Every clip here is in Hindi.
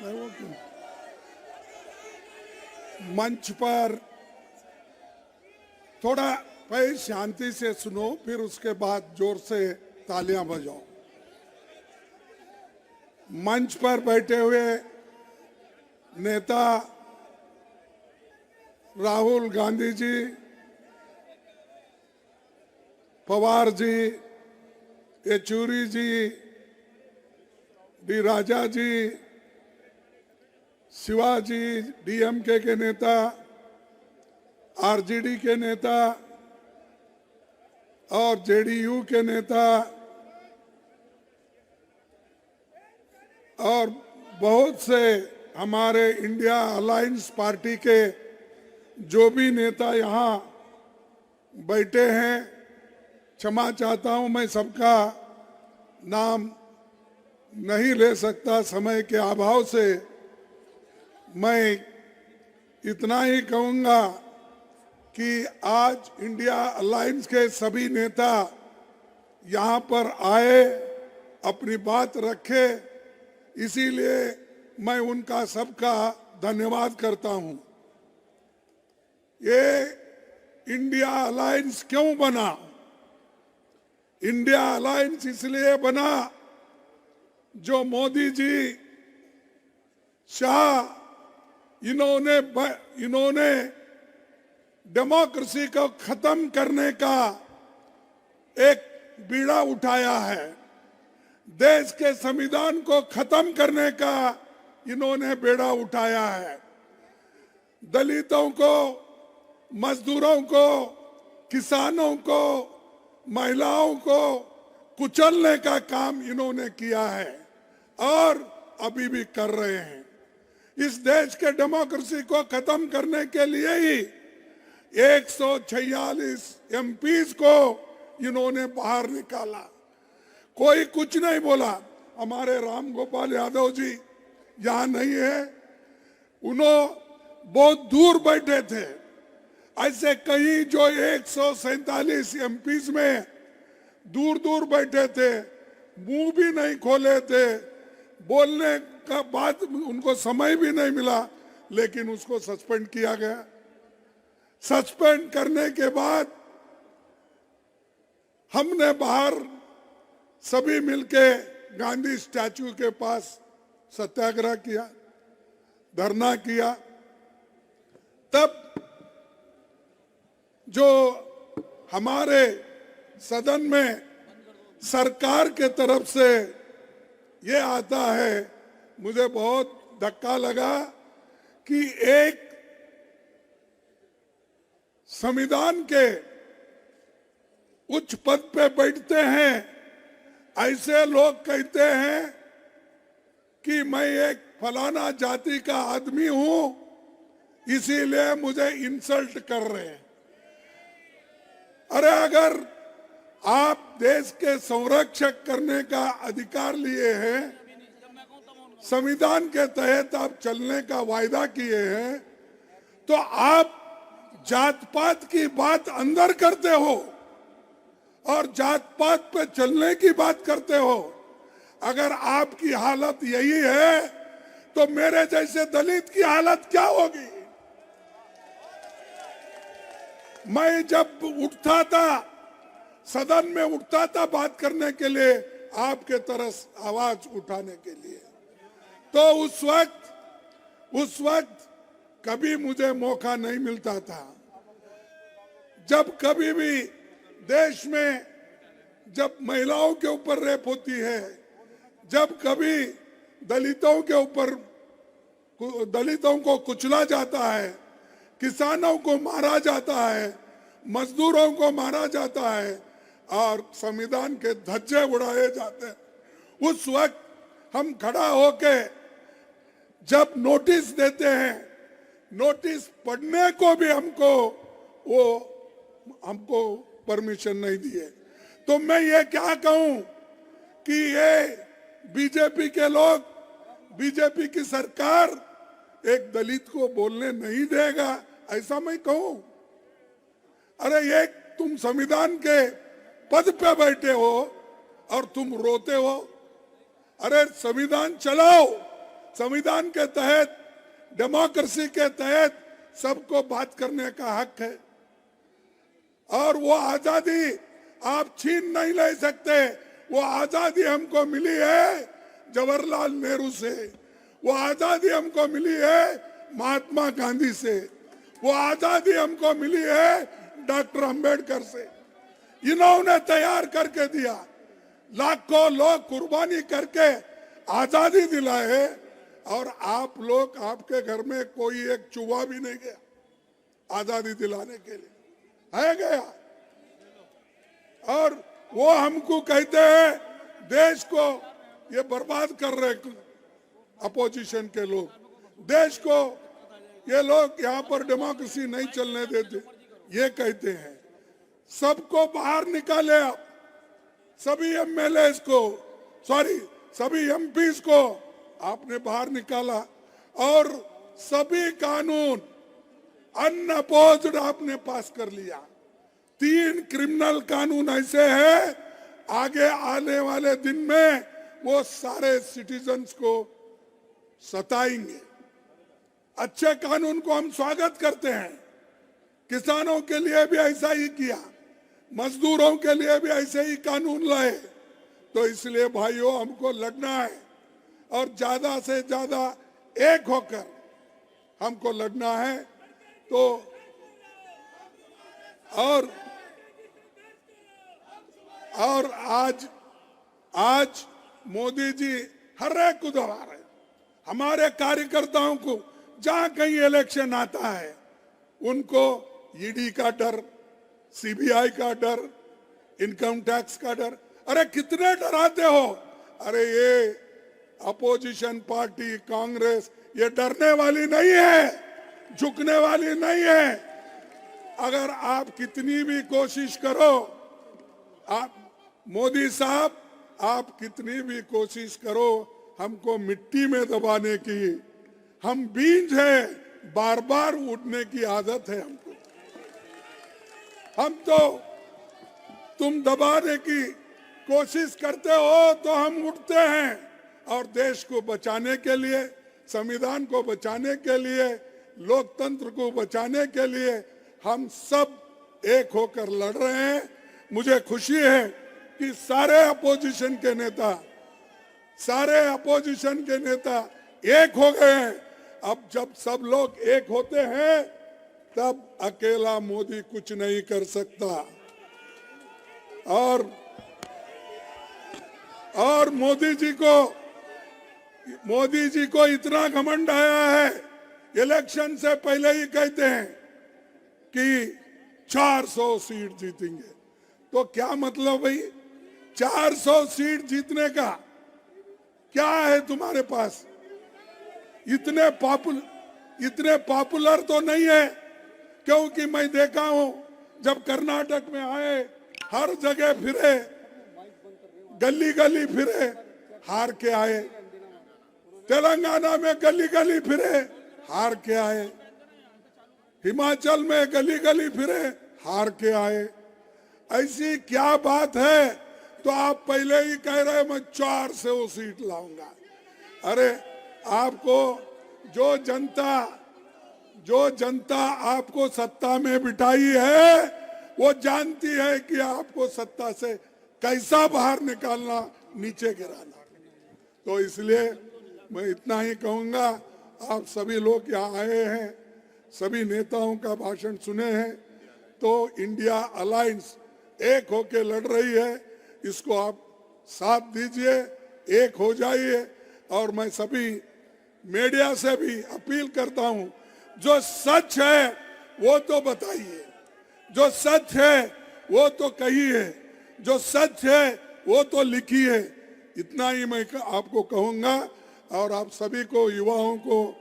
नहीं वो क्यों? मंच पर थोड़ा पहले शांति से सुनो, फिर उसके बाद जोर से तालियां बजाओ। मंच पर बैठे हुए नेता राहुल गांधी जी, पवार जी, येचुरी जी, डी राजा जी, शिवाजी, डीएमके के नेता, आरजेडी के नेता और जेडीयू के नेता और बहुत से हमारे इंडिया अलायंस पार्टी के जो भी नेता यहाँ बैठे हैं, क्षमा चाहता हूं, मैं सबका नाम नहीं ले सकता समय के अभाव से। मैं इतना ही कहूंगा कि आज इंडिया अलायंस के सभी नेता यहाँ पर आए, अपनी बात रखे, इसीलिए मैं उनका सबका धन्यवाद करता हूं। ये इंडिया अलायंस क्यों बना? इंडिया अलायंस इसलिए बना जो मोदी जी, शाह, इन्होंने डेमोक्रेसी को खत्म करने का एक बीड़ा उठाया है। देश के संविधान को खत्म करने का इन्होंने बेड़ा उठाया है। दलितों को, मजदूरों को, किसानों को, महिलाओं को कुचलने का काम इन्होंने किया है और अभी भी कर रहे हैं। इस देश के डेमोक्रेसी को खत्म करने के लिए ही 146 एमपीज को इन्होंने बाहर निकाला। कोई कुछ नहीं बोला। हमारे राम गोपाल यादव जी यहाँ नहीं है, उन्होंने बहुत दूर बैठे थे। ऐसे कई जो 147 एमपीज में दूर दूर बैठे थे, मुंह भी नहीं खोले थे, बोलने का बात उनको समय भी नहीं मिला, लेकिन उसको सस्पेंड किया गया। सस्पेंड करने के बाद हमने बाहर सभी मिलके गांधी स्टैचू के पास सत्याग्रह किया, धरना किया। तब जो हमारे सदन में सरकार के तरफ से ये आता है, मुझे बहुत धक्का लगा कि एक संविधान के उच्च पद पे बैठते हैं ऐसे लोग कहते हैं कि मैं एक फलाना जाति का आदमी हूं, इसीलिए मुझे इंसल्ट कर रहे हैं। अरे अगर आप देश के संरक्षक करने का अधिकार लिए हैं, संविधान के तहत आप चलने का वायदा किए हैं, तो आप जात पात की बात अंदर करते हो और जात पात पे चलने की बात करते हो। अगर आपकी हालत यही है तो मेरे जैसे दलित की हालत क्या होगी? मैं जब उठता था, सदन में उठता था बात करने के लिए, आपके तरफ आवाज उठाने के लिए, तो उस वक्त कभी मुझे मौका नहीं मिलता था। जब कभी भी देश में जब महिलाओं के ऊपर रेप होती है, जब कभी दलितों के ऊपर, दलितों को कुचला जाता है, किसानों को मारा जाता है, मजदूरों को मारा जाता है और संविधान के धज्जे उड़ाए जाते हैं, उस वक्त हम खड़ा होके जब नोटिस देते हैं, नोटिस पढ़ने को भी हमको परमिशन नहीं दिए। तो मैं ये क्या कहूं कि ये बीजेपी के लोग, बीजेपी की सरकार एक दलित को बोलने नहीं देगा, ऐसा मैं कहूं? अरे ये तुम संविधान के पद पे बैठे हो और तुम रोते हो। अरे संविधान चलाओ, संविधान के तहत, डेमोक्रेसी के तहत सबको बात करने का हक है और वो आजादी आप छीन नहीं ले सकते। वो आजादी हमको मिली है जवाहरलाल नेहरू से, वो आजादी हमको मिली है महात्मा गांधी से, वो आजादी हमको मिली है डॉक्टर अंबेडकर से। इन्होंने तैयार करके दिया, लाखों लोग कुर्बानी करके आजादी दिलाए और आप लोग, आपके घर में कोई एक चूहा भी नहीं गया आजादी दिलाने के लिए, है गया। और वो हमको कहते हैं देश को ये बर्बाद कर रहे अपोजिशन के लोग, देश को ये लोग यहाँ पर डेमोक्रेसी नहीं चलने देते, ये कहते हैं। सबको बाहर निकाले आप, सभी एमएलएस को, सॉरी सभी एमपीज को आपने बाहर निकाला और सभी कानून अनअपोज्ड आपने पास कर लिया। 3 क्रिमिनल कानून ऐसे हैं, आगे आने वाले दिन में वो सारे सिटीजन्स को सताएंगे। अच्छे कानून को हम स्वागत करते हैं, किसानों के लिए भी ऐसा ही किया, मजदूरों के लिए भी ऐसे ही कानून लाए। तो इसलिए भाइयों हमको लड़ना है और ज्यादा से ज्यादा एक होकर हमको लड़ना है। तो और आज मोदी जी हर एक को दबा रहे, हमारे कार्यकर्ताओं को जहां कहीं इलेक्शन आता है उनको ईडी का डर, सीबीआई का डर, इनकम टैक्स का डर। अरे कितने डराते हो? अरे ये अपोजिशन पार्टी कांग्रेस ये डरने वाली नहीं है, झुकने वाली नहीं है। अगर आप कितनी भी कोशिश करो, आप मोदी साहब आप कितनी भी कोशिश करो हमको मिट्टी में दबाने की, हम बीज हैं, बार बार उठने की आदत है हमको। हम तो तुम दबाने की कोशिश करते हो तो हम उठते हैं और देश को बचाने के लिए, संविधान को बचाने के लिए, लोकतंत्र को बचाने के लिए हम सब एक होकर लड़ रहे हैं। मुझे खुशी है कि सारे अपोजिशन के नेता एक हो गए हैं। अब जब सब लोग एक होते हैं तब अकेला मोदी कुछ नहीं कर सकता। और मोदी जी को इतना घमंड आया है, इलेक्शन से पहले ही कहते हैं कि 400 सीट जीतेंगे। तो क्या मतलब भाई, 400 सीट जीतने का क्या है तुम्हारे पास? इतने पॉपुलर तो नहीं है, क्योंकि मैं देखा हूं जब कर्नाटक में आए हर जगह फिरे, गली गली फिरे, हार के आए। तेलंगाना में गली गली फिरे, हार के आए। हिमाचल में गली गली फिरे, हार के आए। ऐसी क्या बात है? तो आप पहले ही कह रहे मैं 400 सीट लाऊंगा। अरे आपको जो जनता आपको सत्ता में बिठाई है वो जानती है कि आपको सत्ता से कैसा बाहर निकालना, नीचे गिराना। तो इसलिए मैं इतना ही कहूंगा, आप सभी लोग यहाँ आए हैं, सभी नेताओं का भाषण सुने हैं, तो इंडिया अलायंस एक होके लड़ रही है, इसको आप साथ दीजिए, एक हो जाइए। और मैं सभी मीडिया से भी अपील करता हूं, जो सच है वो तो बताइए, जो सच है वो तो कहिए, जो सच है वो तो लिखिए। इतना ही मैं आपको कहूंगा। और आप सभी को, युवाओं को,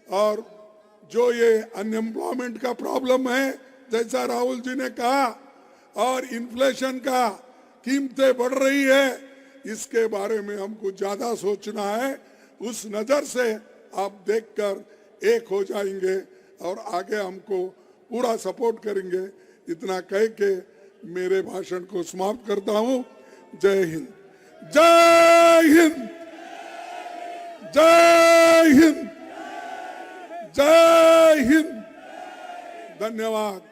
और जो ये अनएम्प्लॉयमेंट का प्रॉब्लम है, जैसा राहुल जी ने कहा, और इन्फ्लेशन का कीमतें बढ़ रही है, इसके बारे में हमको ज्यादा सोचना है। उस नजर से आप देखकर एक हो जाएंगे और आगे हमको पूरा सपोर्ट करेंगे। इतना कह के मेरे भाषण को समाप्त करता हूं। जय हिंद, जय हिंद, जय धन्यवाद।